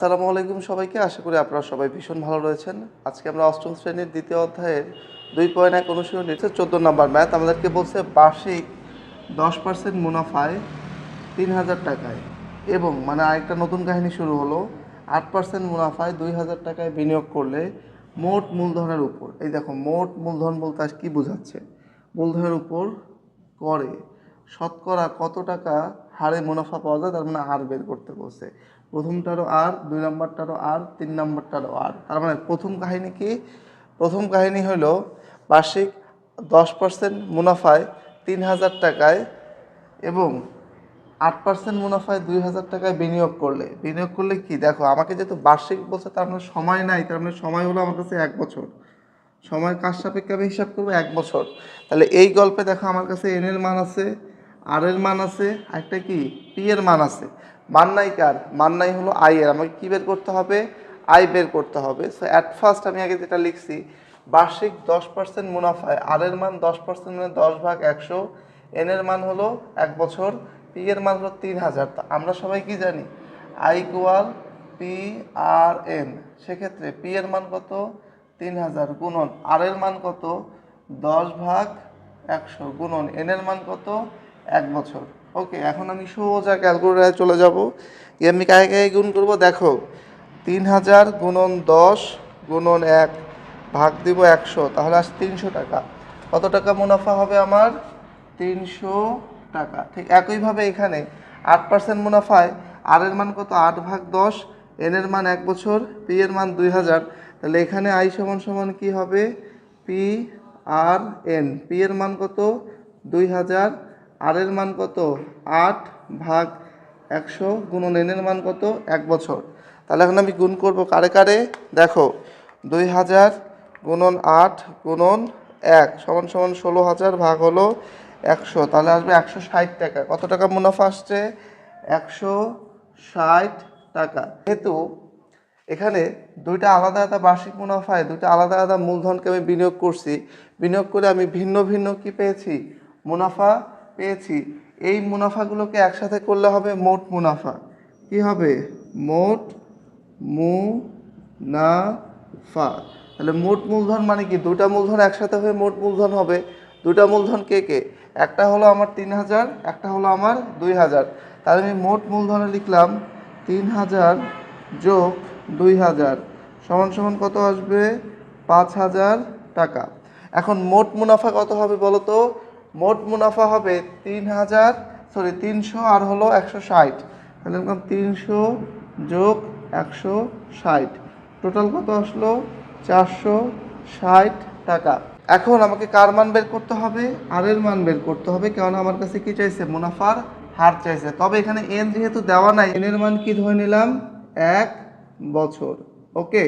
আসসালামু আলাইকুম সবাইকে। আশা করি আপনারা সবাই ভীষণ ভালো রয়েছেন। আজকে আমরা অষ্টম শ্রেণীর দ্বিতীয় অধ্যায়ের ২.১ অনুশীলনী ১৪ নম্বর ম্যাথ। আমাদেরকে বলছে বার্ষিক 10% মুনাফায় ৩,০০০ টাকায় এবং আরেকটা নতুন কাহিনী শুরু হলো। ৮% মুনাফায় ২,০০০ টাকায় বিনিয়োগ করলে মোট মূলধনের উপর, এই দেখো মোট মূলধন বলতে আজ কী বোঝাচ্ছে, মূলধনের উপর করে শতকরা কত টাকা হারে মুনাফা পাওয়া যায়, তার আর বের করতে বলছে। প্রথমটারও আর, 2 নম্বরটারও আর, 3 নম্বরটারও আর। তার প্রথম কাহিনী কি? প্রথম কাহিনী হলো বার্ষিক 10% মুনাফায় ৩,০০০ টাকায় এবং ৮% মুনাফায় ২,০০০ টাকায় বিনিয়োগ করলে কি দেখো, আমাকে যেহেতু বার্ষিক বলছে তার সময় নাই, তার সময় হলো আমার কাছে 1 বছর। সময় কার সাপেক্ষে আমি হিসাব করবো? 1 বছর। তাহলে এই গল্পে দেখো আমার কাছে এন এর মান আছে, আর এর মান আছে, একটা কি পি এর মান আছে। মান নাই কার? মান নাই হলো আই এর। আমাকে কী বের করতে হবে? আই বের করতে হবে। সো অ্যাট ফার্স্ট আমি আগে যেটা লিখছি, বার্ষিক 10% মুনাফায় আর এর মান 10% মানে 10/100, এন এর মান হলো 1 বছর, পি এর মান হলো 3,০০০। আমরা সবাই কি জানি? I equal P R N. সেক্ষেত্রে পি এর মান কত? 3,০০০ গুণন আর এর মান কত? 10/100 গুণন এন এর মান কত? 1 বছর। ওকে, এখন আমি সোজা ক্যালকুলেটারে চলে যাব। আমি কাকে কাকে গুণ করবো দেখো, 3,০০০ গুণন 10 গুণন 1 ভাগ দিব 100, তাহলে আজ 300 টাকা। কত টাকা মুনাফা হবে আমার? 300 টাকা। ঠিক একইভাবে এখানে 8% মুনাফায় আর এর মান কত? 8/10, এন এর মান 1 বছর, পি এর মান 2,০০০। তাহলে এখানে আই সমান সমান কি হবে? P R N. পি এর মান কত? 2,০০০, আর এর মান কত? 8/100 গুণন এন এর মান কত? 1 বছর। তাহলে এখন আমি গুণ করব কারে কারে দেখো, 2,০০০ গুণন 8 গুণন 1 সমান সমান 16,০০০ ভাগ হলো 100, তাহলে আসবে 160 টাকা। কত টাকা মুনাফা আসছে? 160 টাকা। যেহেতু এখানে দুইটা আলাদা আলাদা বার্ষিক মুনাফায় দুইটা আলাদা আলাদা মূলধনকে আমি বিনিয়োগ করছি, বিনিয়োগ করে আমি ভিন্ন ভিন্ন কি পেয়েছি? মুনাফা পেয়েছি। এই মুনাফাগুলোকে একসাথে করলে হবে মোট মুনাফা। কি হবে? মোট মুনাফা। তাহলে মোট মূলধন মানে কি? দুটা মূলধন একসাথে হয়ে মোট মূলধন হবে। দুটা মূলধন কে কে? একটা হলো আমার 3,০০০, একটা হলো আমার 2,০০০। তাহলে আমি মোট মূলধনে লিখলাম 3,০০০ যোগ 2,০০০ সমান সমান কত আসবে? 5,০০০ টাকা। এখন মোট মুনাফা কত হবে বলো তো? মোট মুনাফা হবে 300 আর হলো 160। তাহলে 300 যোগ 160, টোটাল কত আসলো? 460 টাকা। এখন আমাকে কার মান বের করতে হবে? আর এর মান বের করতে হবে, কারণ আমার কাছে কি চাইছে? মুনাফার হার চাইছে। তবে এখানে এন যেহেতু দেওয়া নাই, এন এর মান কি ধরে নিলাম? 1 বছর। ওকে,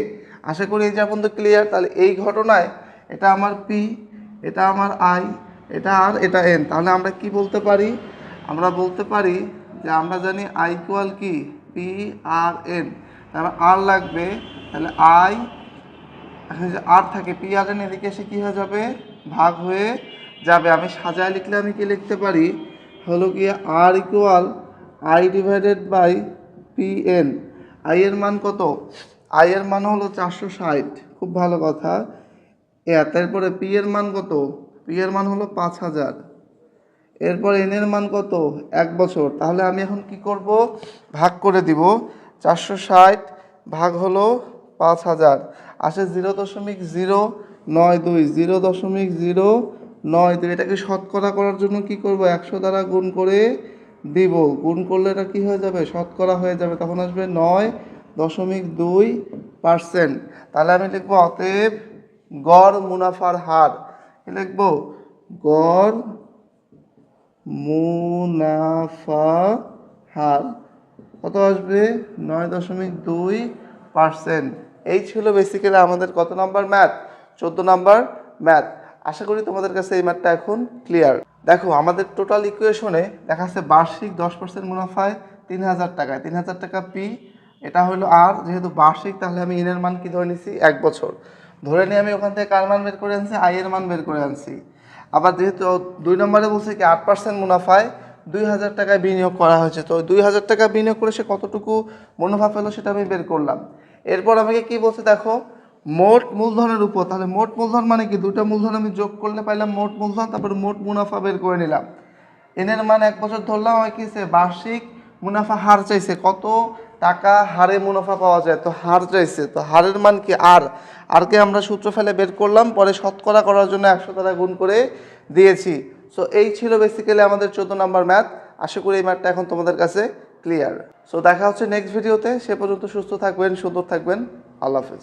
আশা করি এই যে পর্যন্ত ক্লিয়ার। তাহলে এই ঘটনায় এটা আমার পি, এটা আমার আই, এটা আর, এটা এন। তাহলে আমরা কি বলতে পারি? আমরা বলতে পারি যে আমরা জানি আই ইকুয়াল কি? P R N. তাহলে আর লাগবে, তাহলে আই আর থাকে, পি আর এন এদিকে এসে কী হয়ে যাবে? ভাগ হয়ে যাবে। আমি সাজায় লিখলে আমি কি লিখতে পারি? হলো কি R equal I divided by P N. I এর মান কত? আই এর মান হলো 460, খুব ভালো কথা। তারপরে পি এর মান কত? পি এর মান হলো 5,০০০। এরপর এন এর মান কত? 1 বছর। তাহলে আমি এখন কি করব? ভাগ করে দিব। 460 ভাগ হলো 5,০০০ আসে 0.092, 0.092। এটাকে শতকরা করার জন্য কি করব? 100 দ্বারা গুণ করে দিব। গুণ করলে এটা কি হয়ে যাবে? শতকরা হয়ে যাবে। তখন আসবে 9.2%। তাহলে আমি লিখবো অতএব গড় মুনাফার হার। কি লিখবো? গড় মুনাফা হার কত আসবে? 9.2%। এই ছিল বেসিক্যালি আমাদের কত নাম্বার ম্যাথ? 14 number math. আশা করি তোমাদের কাছে এই ম্যাথটা এখন ক্লিয়ার। দেখো আমাদের টোটাল ইকুয়েশনে দেখা যাচ্ছে বার্ষিক 10% মুনাফায় 3,০০০ টাকায়, 3,০০০ টাকা পি, এটা হলো আর, যেহেতু বার্ষিক তাহলে আমি এনের মান কি ধরে নিছি? 1 বছর ধরে নিয়ে আমি ওখান থেকে কার মান বের করে আনছি? আই এর মান বের করে আনছি। আবার যেহেতু 2 নম্বরে বলছে কি 8% মুনাফায় 2,000 টাকায় বিনিয়োগ করা হয়েছে। তো 2,000 টাকা বিনিয়োগ করে সে কতটুকু মুনাফা পেলো সেটা আমি বের করলাম। এরপর আমাকে কি বলছে দেখো, মোট মূলধনের উপর। তাহলে মোট মূলধন মানে কি, দুটো মূলধন আমি যোগ করলে পাইলাম মোট মূলধন, তারপর মোট মুনাফা বের করে নিলাম। এনের মান 1 বছর ধরলাম, আমি কি বার্ষিক মুনাফা হার চাইছে, কত টাকা হারে মুনাফা পাওয়া যায়, তো হার চাইছে। তো হারের মান কি আরকে আমরা সূত্র ফেলে বের করলাম, পরে শতকরা করার জন্য 100 দ্বারা গুণ করে দিয়েছি। সো এই ছিল বেসিক্যালি আমাদের 14 নম্বর ম্যাথ। আশা করি এই ম্যাথটা এখন তোমাদের কাছে ক্লিয়ার। সো দেখা হচ্ছে নেক্সট ভিডিওতে। সে পর্যন্ত সুস্থ থাকবেন, সুন্দর থাকবেন। আল্লাহ হাফেজ।